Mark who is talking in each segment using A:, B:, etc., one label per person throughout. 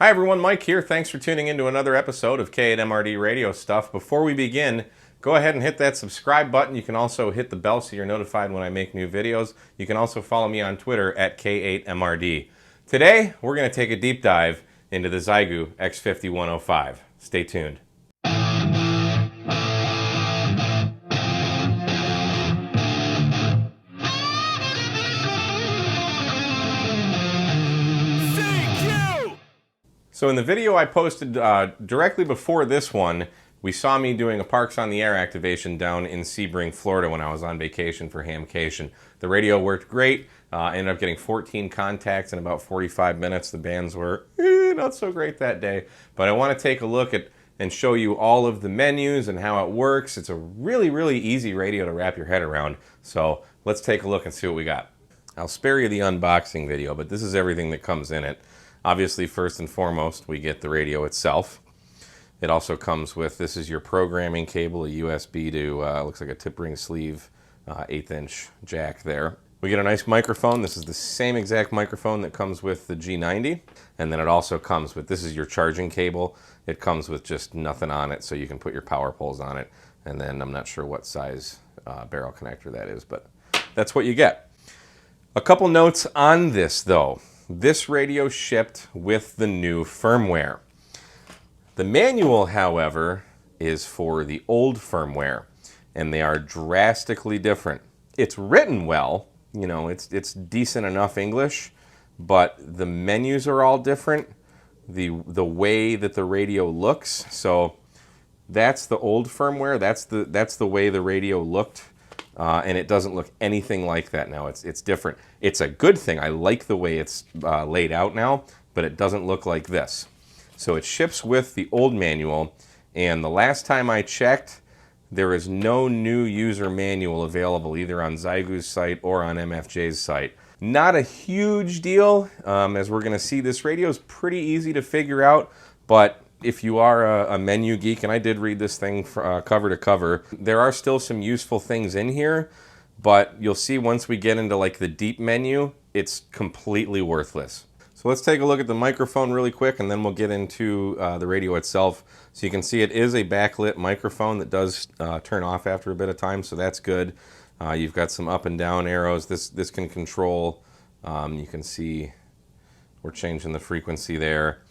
A: Hi everyone, Mike here. Thanks for tuning in to another episode of K8MRD Radio Stuff. Before we begin, go ahead and hit that subscribe button. You can also hit the bell so you're notified when I make new videos. You can also follow me on Twitter at K8MRD. Today, we're going to take a deep dive into the Xiegu X5105. Stay tuned. So in the video I posted directly before this one, we saw me doing a Parks on the Air activation down in Sebring, Florida when I was on vacation for Hamcation. The radio worked great. I ended up getting 14 contacts in about 45 minutes. The bands were not so great that day. But I want to take a look at and show you all of the menus and how it works. It's a really, really easy radio to wrap your head around. So let's take a look and see what we got. I'll spare you the unboxing video, but this is everything that comes in it. Obviously, first and foremost, we get the radio itself. It also comes with, this is your programming cable, a USB to, looks like a tip ring sleeve, 1/8" jack there. We get a nice microphone. This is the same exact microphone that comes with the G90. And then it also comes with, this is your charging cable. It comes with just nothing on it, so you can put your power poles on it. And then I'm not sure what size barrel connector that is, but that's what you get. A couple notes on this, though. This radio shipped with the new firmware. The manual, however, is for the old firmware, and they are drastically different. It's written well, you know, it's decent enough English, but the menus are all different. The way that the radio looks, so that's the old firmware. That's the way the radio looked. And it doesn't look anything like that now. It's different. It's a good thing. I like the way it's laid out now, but it doesn't look like this. So it ships with the old manual, and the last time I checked, there is no new user manual available either on Xiegu's site or on MFJ's site. Not a huge deal, as we're going to see. This radio is pretty easy to figure out, but if you are a menu geek, and I did read this thing cover to cover, there are still some useful things in here, but you'll see once we get into like the deep menu, it's completely worthless. So let's take a look at the microphone really quick, and then we'll get into the radio itself. So you can see it is a backlit microphone that does turn off after a bit of time, so that's good. You've got some up and down arrows. This can control, you can see we're changing the frequency there.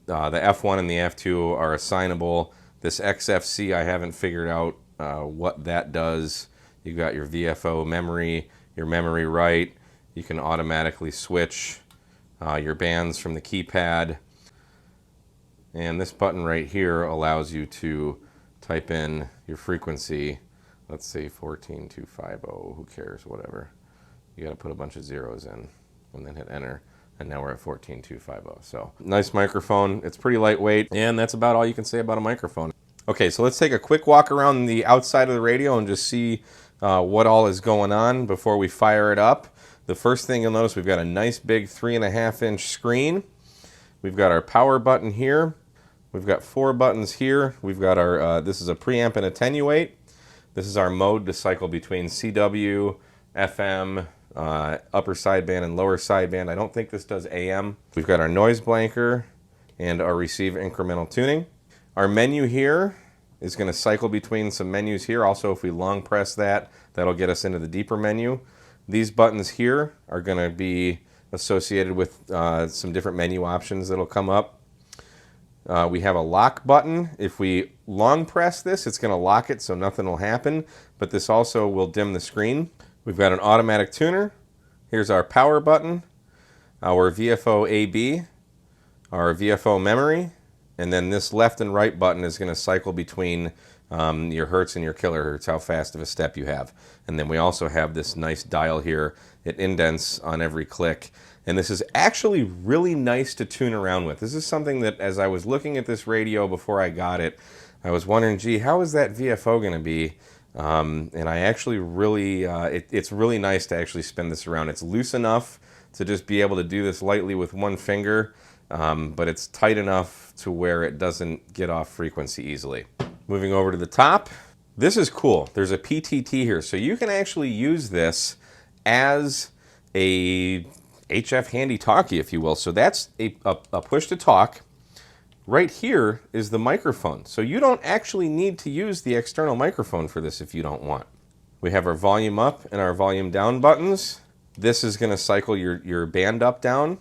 A: The F1 and the F2 are assignable. This XFC, I haven't figured out what that does. You've got your VFO memory, your memory right. You can automatically switch your bands from the keypad. And this button right here allows you to type in your frequency. Let's say 14250, who cares, whatever. You got to put a bunch of zeros in and then hit enter. And now we're at 14250. So nice microphone. It's pretty lightweight, and that's about all you can say about a microphone. Okay, so let's take a quick walk around the outside of the radio and just see what all is going on before we fire it up. The first thing you'll notice, we've got a nice big 3.5-inch screen. We've got our power button here. We've got 4 buttons here. We've got our, this is a preamp and attenuate. This is our mode to cycle between CW, FM, upper sideband and lower sideband. I don't think this does AM. We've got our noise blanker and our receive incremental tuning. Our menu here is going to cycle between some menus here. Also, if we long press that, that'll get us into the deeper menu. These buttons here are going to be associated with some different menu options that'll come up. We have a lock button. If we long press this, it's going to lock it so nothing will happen, but this also will dim the screen. We've got an automatic tuner. Here's our power button, our VFO AB, our VFO memory, and then this left and right button is going to cycle between your hertz and your kilohertz, how fast of a step you have. And then we also have this nice dial here. It indents on every click. And this is actually really nice to tune around with. This is something that as I was looking at this radio before I got it, I was wondering, gee, how is that VFO going to be? And I actually really, it's really nice to actually spin this around. It's loose enough to just be able to do this lightly with one finger, but it's tight enough to where it doesn't get off frequency easily. Moving over to the top, this is cool. There's a PTT here, so you can actually use this as a HF handy talkie, if you will. So that's a push to talk. Right here is the microphone. So you don't actually need to use the external microphone for this if you don't want. We have our volume up and our volume down buttons. This is going to cycle your band up down.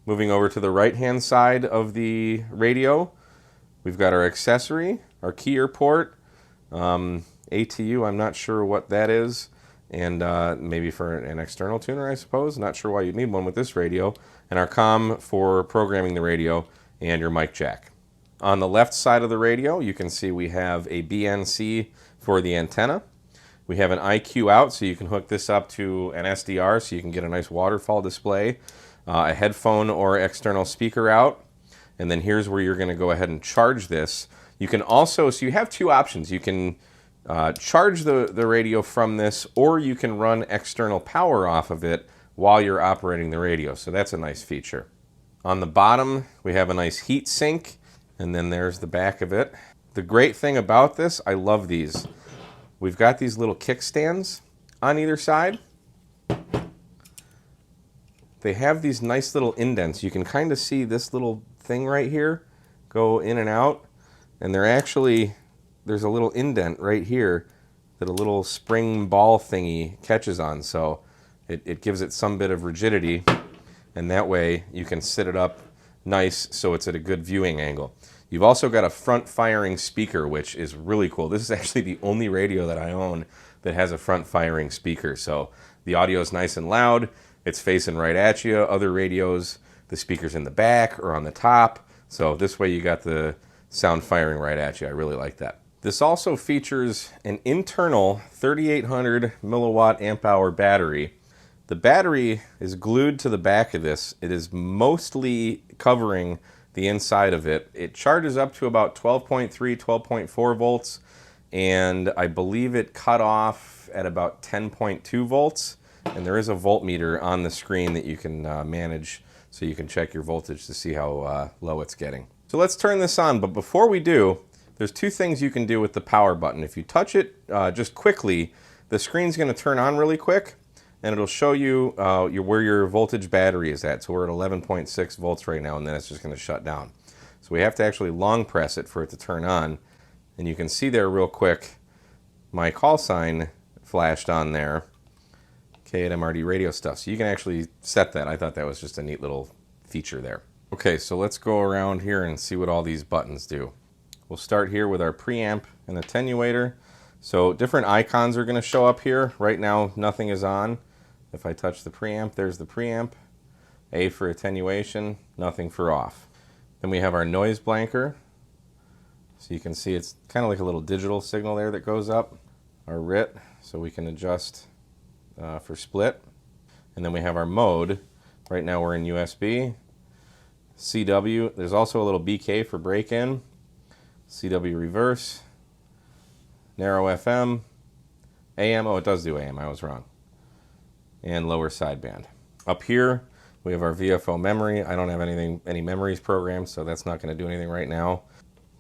A: Moving over to the right-hand side of the radio, we've got our accessory, our keyer port, ATU, I'm not sure what that is, and maybe for an external tuner, I suppose. Not sure why you'd need one with this radio. And our COM for programming the radio and your mic jack. On the left side of the radio, you can see we have a BNC for the antenna. We have an IQ out, so you can hook this up to an SDR so you can get a nice waterfall display. A headphone or external speaker out. And then here's where you're going to go ahead and charge this. You can also, so you have two options. You can charge the radio from this, or you can run external power off of it while you're operating the radio. So that's a nice feature. On the bottom, we have a nice heat sink, and then there's the back of it. The great thing about this, I love these. We've got these little kickstands on either side. They have these nice little indents. You can kind of see this little thing right here go in and out, and they're actually, there's a little indent right here that a little spring ball thingy catches on, so it gives it some bit of rigidity, and that way you can sit it up nice so it's at a good viewing angle. You've also got a front firing speaker, which is really cool. This is actually the only radio that I own that has a front firing speaker, so the audio is nice and loud. It's facing right at you. Other radios, the speaker's in the back or on the top, so this way you got the sound firing right at you. I really like that. This also features an internal 3800 milliwatt amp hour battery. The battery is glued to the back of this. It is mostly covering the inside of it. It charges up to about 12.3, 12.4 volts, and I believe it cut off at about 10.2 volts. And there is a voltmeter on the screen that you can manage, so you can check your voltage to see how low it's getting. So let's turn this on, but before we do, there's two things you can do with the power button. If you touch it just quickly, the screen's going to turn on really quick, and it'll show you where your voltage battery is at. So we're at 11.6 volts right now, and then it's just going to shut down. So we have to actually long press it for it to turn on. And you can see there real quick, my call sign flashed on there, K at MRD radio stuff. So you can actually set that. I thought that was just a neat little feature there. Okay, so let's go around here and see what all these buttons do. We'll start here with our preamp and attenuator. So different icons are going to show up here. Right now, nothing is on. If I touch the preamp, there's the preamp. A for attenuation, nothing for off. Then we have our noise blanker. So you can see it's kind of like a little digital signal there that goes up. Our RIT, so we can adjust for split. And then we have our mode. Right now we're in USB. CW, there's also a little BK for break-in. CW reverse. Narrow FM. AM, oh it does do AM, I was wrong. And lower sideband. Up here we have our VFO memory. I don't have any memories programmed, so that's not going to do anything right now.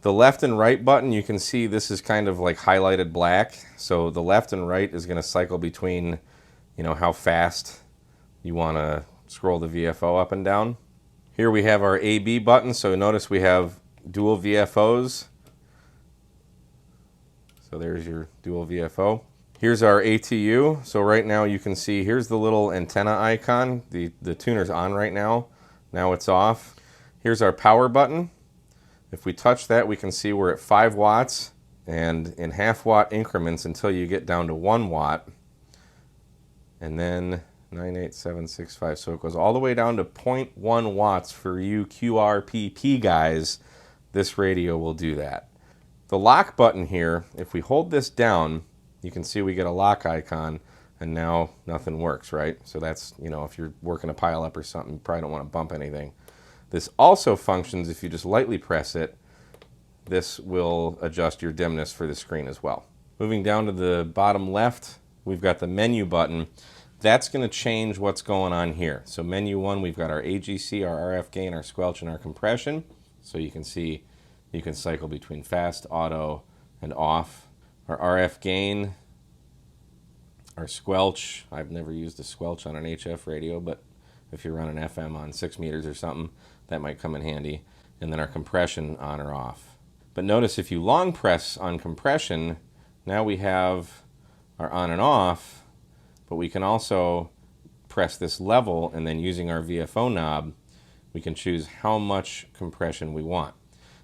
A: The left and right button, you can see this is kind of like highlighted black. So the left and right is going to cycle between, how fast you want to scroll the VFO up and down. Here we have our AB button. So notice we have dual VFOs. So there's your dual VFO. Here's our ATU. So right now you can see here's the little antenna icon. The tuner's on right now. Now it's off. Here's our power button. If we touch that, we can see we're at 5 watts and in half-watt increments until you get down to 1 watt. And then 98765. So it goes all the way down to 0.1 watts for you QRPP guys. This radio will do that. The lock button here, if we hold this down, you can see we get a lock icon, and now nothing works, right? So that's, if you're working a pile up or something, you probably don't want to bump anything. This also functions if you just lightly press it. This will adjust your dimness for the screen as well. Moving down to the bottom left, we've got the menu button. That's going to change what's going on here. So menu 1, we've got our AGC, our RF gain, our squelch, and our compression. So you can see you can cycle between fast, auto, and off. Our RF gain, our squelch. I've never used a squelch on an HF radio, but if you're running FM on 6 meters or something, that might come in handy. and then our compression on or off. But notice if you long press on compression, now we have our on and off, but we can also press this level, and then using our VFO knob, we can choose how much compression we want.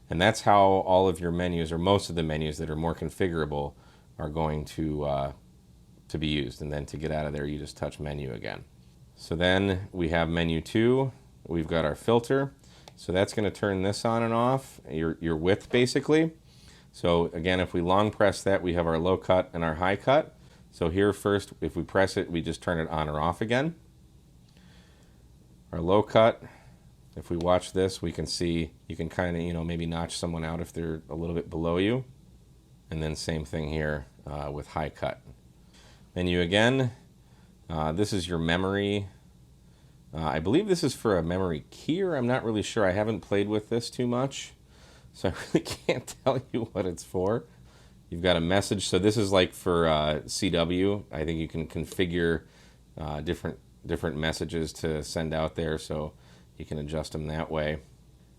A: And that's how all of your menus, or most of the menus that are more configurable, are going to be used. And then to get out of there, you just touch menu again. So then we have menu 2. We've got our filter. So that's going to turn this on and off, your width basically. So again, if we long press that, we have our low cut and our high cut. So here first, if we press it, we just turn it on or off again. Our low cut, if we watch this, we can see you can kind of, maybe notch someone out if they're a little bit below you. And then same thing here with high cut. Menu again, this is your memory. I believe this is for a memory keyer. I'm not really sure. I haven't played with this too much, so I really can't tell you what it's for. You've got a message. So this is like for CW. I think you can configure different messages to send out there, so you can adjust them that way.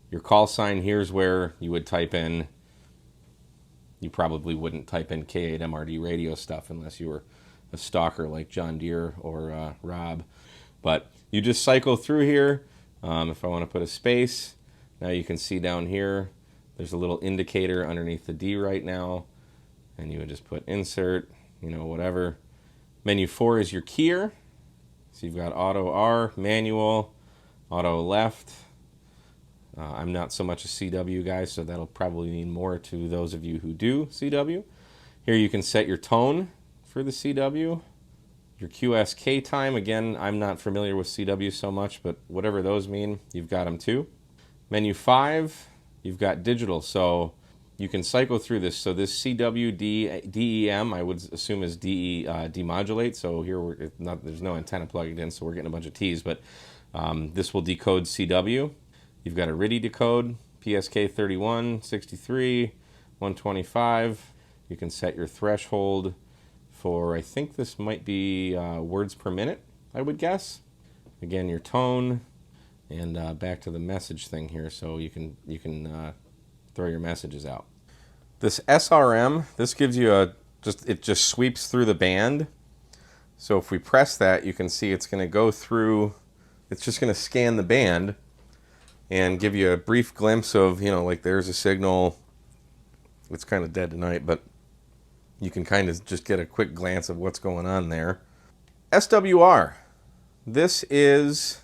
A: Your call sign, here's where you would type in. You probably wouldn't type in K8MRD radio stuff unless you were a stalker like John Deere or Rob. But you just cycle through here. If I want to put a space, now you can see down here, there's a little indicator underneath the D right now. And you would just put insert, whatever. Menu 4 is your keyer. So you've got auto R, manual, auto left. I'm not so much a CW guy, so that'll probably mean more to those of you who do CW. Here you can set your tone for the CW. Your QSK time, again, I'm not familiar with CW so much, but whatever those mean, you've got them too. Menu 5, you've got digital, so you can cycle through this. So this CW DEM, I would assume is demodulate. So here there's no antenna plugged in, so we're getting a bunch of T's, but this will decode CW. You've got a RIDI decode, PSK 31, 63, 125. You can set your threshold for, I think this might be words per minute, I would guess. Again, your tone, and back to the message thing here, so you can throw your messages out. This SRM, this gives you it just sweeps through the band. So if we press that, you can see it's going to go through, it's just going to scan the band and give you a brief glimpse of, like there's a signal. It's kind of dead tonight, but you can kind of just get a quick glance of what's going on there. SWR. This is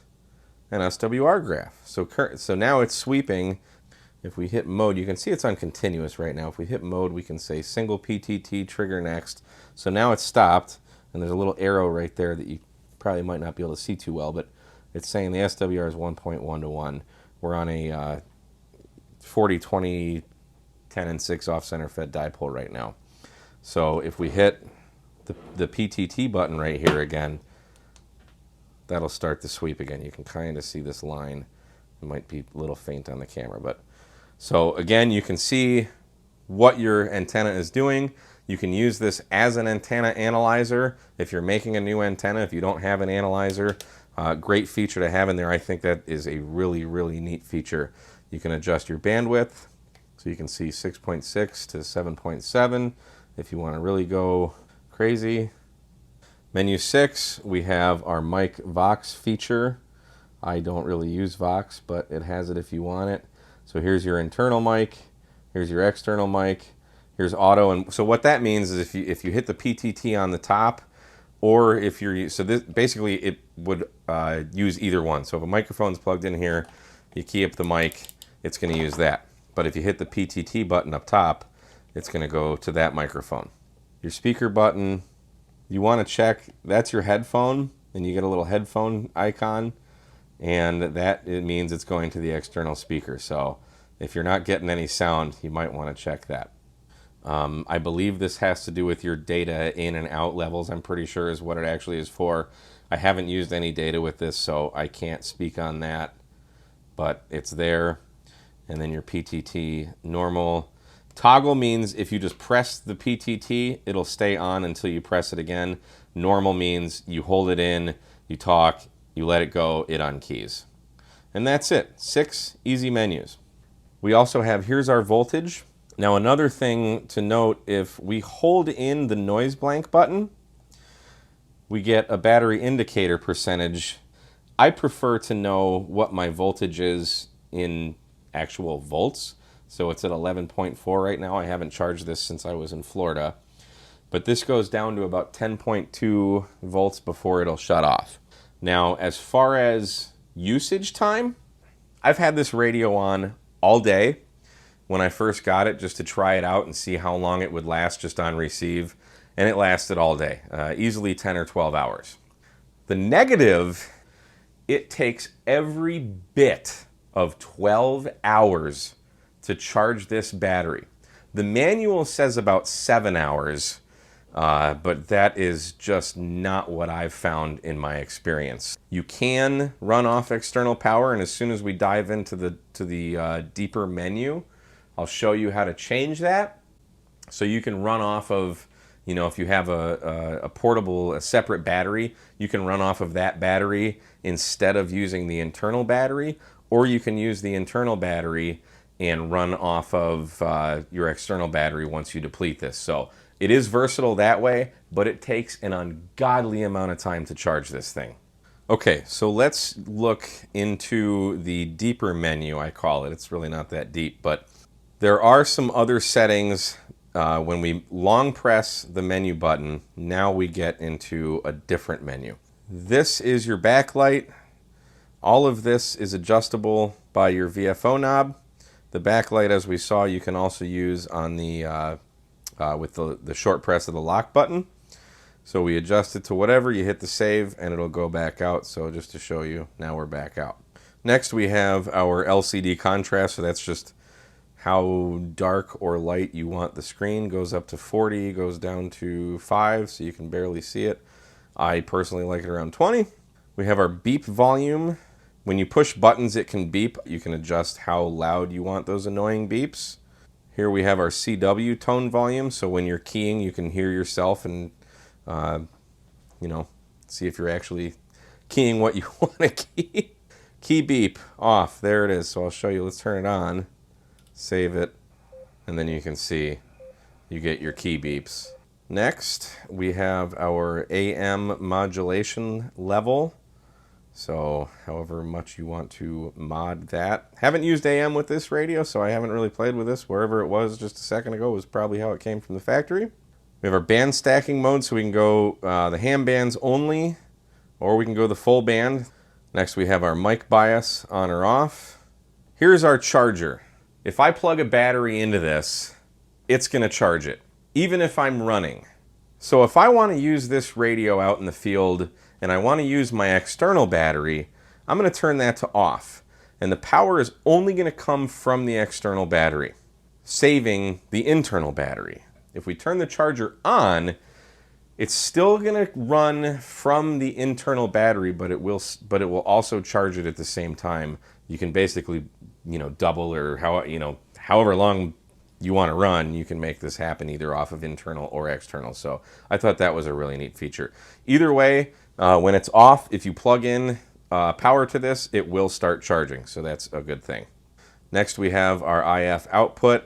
A: an SWR graph. So now it's sweeping. If we hit mode, you can see it's on continuous right now. If we hit mode, we can say single PTT, trigger next. So now it's stopped, and there's a little arrow right there that you probably might not be able to see too well, but it's saying the SWR is 1.1 to 1. We're on a 40, 20, 10, and 6 off-center fed dipole right now. So if we hit the PTT button right here again, that'll start the sweep again. You can kind of see this line. It might be a little faint on the camera, but so again, you can see what your antenna is doing. You can use this as an antenna analyzer if you're making a new antenna. If you don't have an analyzer, great feature to have in there. I think that is a really, really neat feature. You can adjust your bandwidth, so you can see 6.6 to 7.7 if you want to really go crazy. Menu 6, we have our mic Vox feature. I don't really use Vox, but it has it if you want it. So here's your internal mic, here's your external mic, here's auto. And so what that means is if you hit the PTT on the top, or if you're, so this basically it would use either one. So if a microphone's plugged in here, you key up the mic, it's going to use that. But if you hit the PTT button up top, it's going to go to that microphone. Your speaker button, you want to check, that's your headphone, and you get a little headphone icon, and it means it's going to the external speaker. So if you're not getting any sound, you might want to check that. I believe this has to do with your data in and out levels, I'm pretty sure is what it actually is for. I haven't used any data with this, so I can't speak on that, but it's there. And then your PTT normal. Toggle means if you just press the PTT, it'll stay on until you press it again. Normal means you hold it in, you talk, you let it go, it unkeys. And that's it. 6 easy menus. We also have, here's our voltage. Now another thing to note, if we hold in the noise blank button, we get a battery indicator percentage. I prefer to know what my voltage is in actual volts. So it's at 11.4 right now. I haven't charged this since I was in Florida. But this goes down to about 10.2 volts before it'll shut off. Now, as far as usage time, I've had this radio on all day when I first got it just to try it out and see how long it would last just on receive. And it lasted all day, easily 10 or 12 hours. The negative, it takes every bit of 12 hours to charge this battery. The manual says about 7 hours, but that is just not what I've found in my experience. You can run off external power, and as soon as we dive into the deeper menu, I'll show you how to change that. So you can run off of, you know, if you have a portable, a separate battery, you can run off of that battery instead of using the internal battery, or you can use the internal battery and run off of your external battery once you deplete this. So it is versatile that way, but it takes an ungodly amount of time to charge this thing. Okay, so let's look into the deeper menu, I call it. It's really not that deep, but there are some other settings. When we long press the menu button, now we get into a different menu. This is your backlight. All of this is adjustable by your VFO knob. The backlight, as we saw, you can also use on the with the short press of the lock button. So we adjust it to whatever, you hit the save, and it'll go back out. So just to show you, now we're back out. Next we have our LCD contrast, so that's just how dark or light you want the screen. Goes up to 40, goes down to 5, so you can barely see it. I personally like it around 20. We have our beep volume. When you push buttons, it can beep. You can adjust how loud you want those annoying beeps. Here we have our CW tone volume, so when you're keying, you can hear yourself and you know, see if you're actually keying what you want to key. Key beep off. There it is. So I'll show you. Let's turn it on. Save it, and then you can see you get your key beeps. Next, we have our AM modulation level. So however much you want to mod that. Haven't used AM with this radio, so I haven't really played with this. Wherever it was just a second ago was probably how it came from the factory. We have our band stacking mode, so we can go the ham bands only, or we can go the full band. Next we have our mic bias on or off. Here's our charger. If I plug a battery into this, it's going to charge it, even if I'm running. So if I want to use this radio out in the field and I want to use my external battery, I'm going to turn that to off. And the power is only going to come from the external battery, saving the internal battery. If we turn the charger on, it's still going to run from the internal battery, but it will also charge it at the same time. You can basically, you know, double or however long you want to run, you can make this happen either off of internal or external. So I thought that was a really neat feature. Either way, when it's off, if you plug in power to this, it will start charging. So that's a good thing. Next we have our IF output,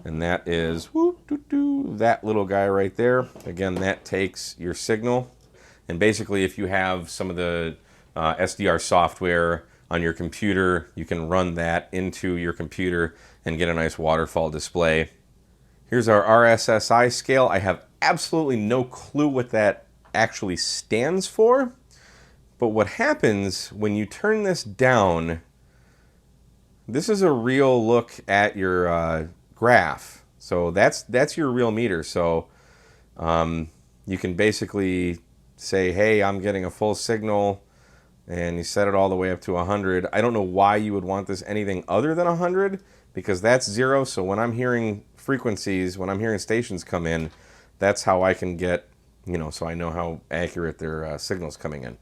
A: and that is that little guy right there. Again, that takes your signal. And basically if you have some of the SDR software on your computer, you can run that into your computer and get a nice waterfall display. Here's our RSSI scale. I have absolutely no clue what that actually stands for, but what happens when you turn this down, this is a real look at your graph. So that's your real meter. So you can basically say, hey, I'm getting a full signal, and you set it all the way up to 100. I don't know why you would want this anything other than 100, because that's 0. So when I'm hearing frequencies, when I'm hearing stations come in, that's how I can get, you know, so I know how accurate their signal's coming in.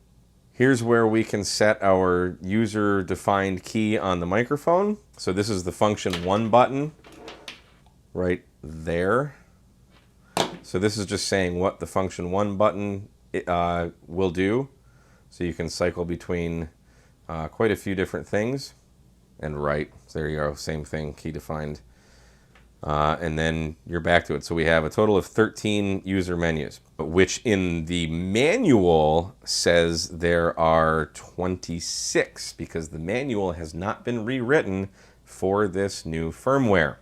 A: Here's where we can set our user-defined key on the microphone. So this is the function 1 button right there. So this is just saying what the function 1 button will do. So you can cycle between quite a few different things. and right. So there you go, same thing, key defined. And then you're back to it. So we have a total of 13 user menus, which in the manual says there are 26 because the manual has not been rewritten for this new firmware.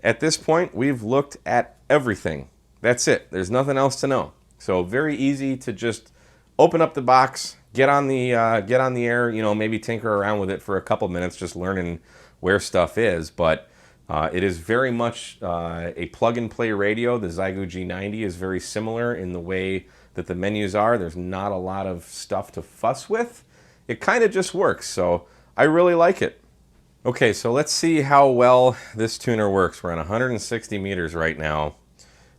A: At this point, we've looked at everything. That's it. There's nothing else to know. So very easy to just open up the box, get on the air, maybe tinker around with it for a couple minutes, just learning where stuff is. But it is very much a plug-and-play radio. The Xiegu G90 is very similar in the way that the menus are. There's not a lot of stuff to fuss with. It kind of just works, so I really like it. Okay, so let's see how well this tuner works. We're on 160 meters right now.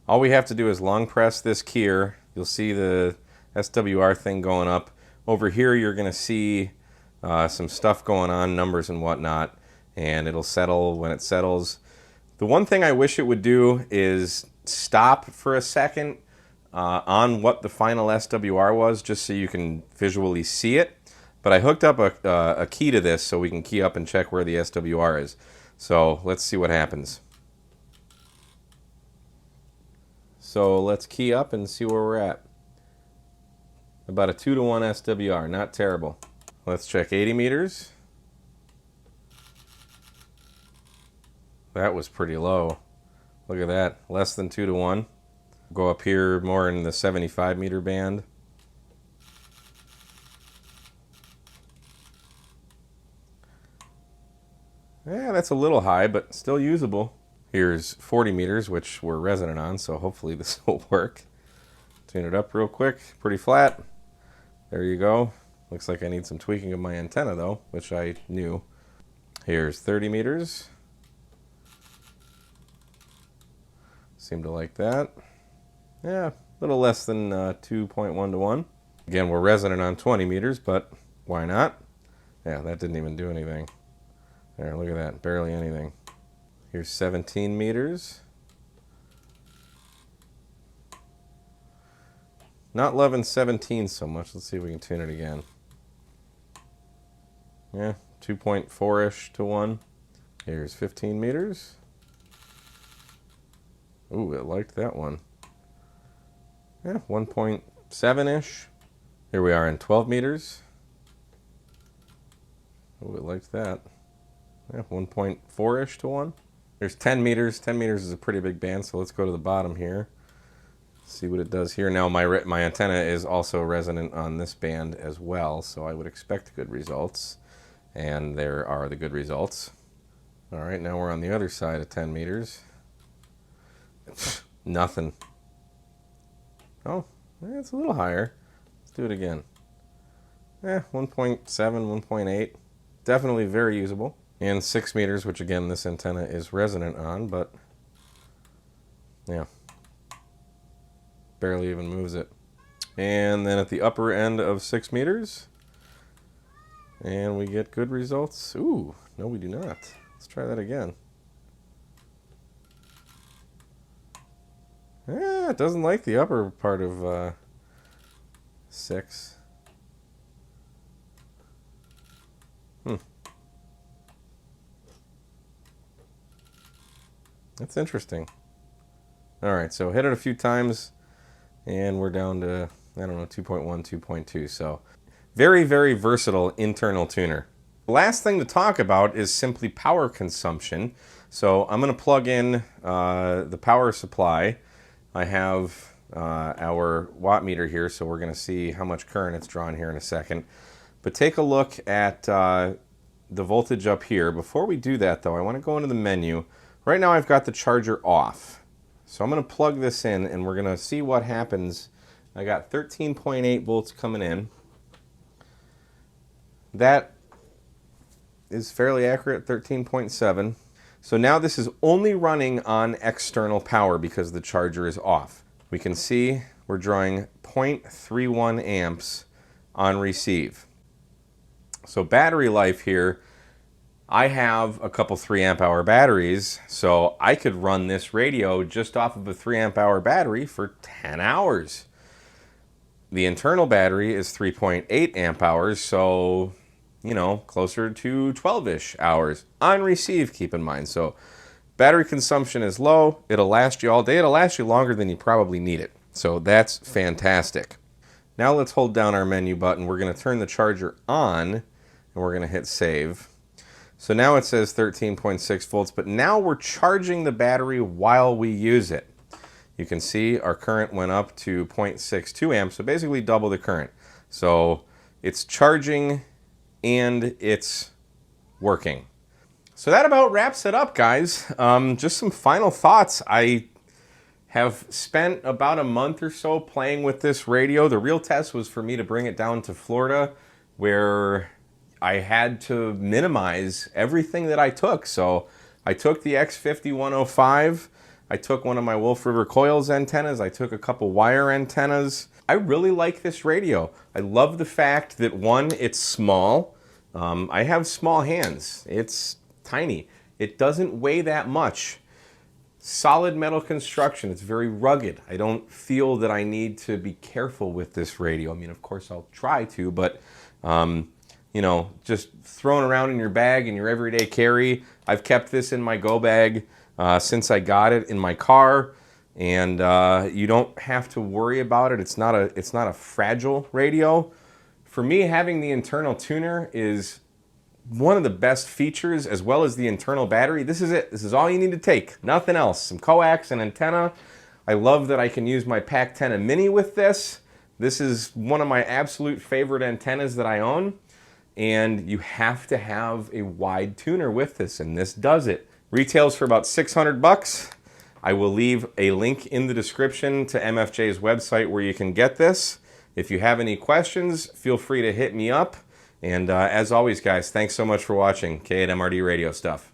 A: All we have to do is long press this keyer. You'll see the SWR thing going up. Over here, you're going to see some stuff going on, numbers and whatnot, and it'll settle when it settles. The one thing I wish it would do is stop for a second on what the final SWR was, just so you can visually see it. But I hooked up a key to this so we can key up and check where the SWR is. So let's see what happens. So let's key up and see where we're at. About a 2-to-1 SWR, not terrible. Let's check 80 meters. That was pretty low. Look at that, less than 2-to-1. Go up here more in the 75 meter band. Yeah, that's a little high, but still usable. Here's 40 meters, which we're resonant on, so hopefully this will work. Tune it up real quick, pretty flat. There you go. Looks like I need some tweaking of my antenna though, which I knew. Here's 30 meters. Seem to like that. Yeah, a little less than 2.1 to 1. Again, we're resonant on 20 meters, but why not? Yeah, that didn't even do anything. There, look at that, barely anything. Here's 17 meters. Not loving 17 so much. Let's see if we can tune it again. Yeah, 2.4-ish to 1. Here's 15 meters. Ooh, it liked that one. Yeah, 1.7-ish. Here we are in 12 meters. Ooh, it liked that. Yeah, 1.4-ish to 1. There's 10 meters. 10 meters is a pretty big band, so let's go to the bottom here. See what it does here. Now my antenna is also resonant on this band as well, so I would expect good results. And there are the good results. All right, now we're on the other side of 10 meters. Nothing. Oh, it's a little higher. Let's do it again. 1.7, 1.8. Definitely very usable. And 6 meters, which again this antenna is resonant on, but yeah, barely even moves it. And then at the upper end of 6 meters, and we get good results. Ooh, no we do not. Let's try that again. Yeah, it doesn't like the upper part of 6. That's interesting. All right, so hit it a few times, and we're down to, I don't know, 2.1, 2.2. So very, very versatile internal tuner. The last thing to talk about is simply power consumption. So I'm going to plug in the power supply. I have our watt meter here, so we're going to see how much current it's drawing here in a second. But take a look at the voltage up here. Before we do that, though, I want to go into the menu. Right now I've got the charger off. So I'm going to plug this in, and we're going to see what happens. I got 13.8 volts coming in. That is fairly accurate, 13.7. So now this is only running on external power because the charger is off. We can see we're drawing 0.31 amps on receive. So battery life here, I have a couple 3 amp hour batteries, so I could run this radio just off of a 3 amp hour battery for 10 hours. The internal battery is 3.8 amp hours, so you know, closer to 12-ish hours on receive, keep in mind. So battery consumption is low. It'll last you all day. It'll last you longer than you probably need it. So that's fantastic. Now let's hold down our menu button. We're going to turn the charger on, and we're going to hit save. So now it says 13.6 volts, but now we're charging the battery while we use it. You can see our current went up to 0.62 amps, so basically double the current. So it's charging and it's working. So that about wraps it up, guys. Just some final thoughts. I have spent about a month or so playing with this radio. The real test was for me to bring it down to Florida, where I had to minimize everything that I took. So I took the X5105. I took one of my Wolf River Coils antennas. I took a couple wire antennas. I really like this radio. I love the fact that, one, it's small. I have small hands. It's tiny. It doesn't weigh that much. Solid metal construction. It's very rugged. I don't feel that I need to be careful with this radio. I mean, of course, I'll try to, but you know, just thrown around in your bag in your everyday carry. I've kept this in my go bag since I got it in my car, and you don't have to worry about it. It's not a fragile radio. For me, having the internal tuner is one of the best features, as well as the internal battery. This is it. This is all you need to take. Nothing else. Some coax and antenna. I love that I can use my Pac-10 Mini with this. This is one of my absolute favorite antennas that I own. And you have to have a wide tuner with this, and this does it. Retails for about $600. I will leave a link in the description to MFJ's website where you can get this. If you have any questions, feel free to hit me up. And as always, guys, thanks so much for watching K8MRD Radio Stuff.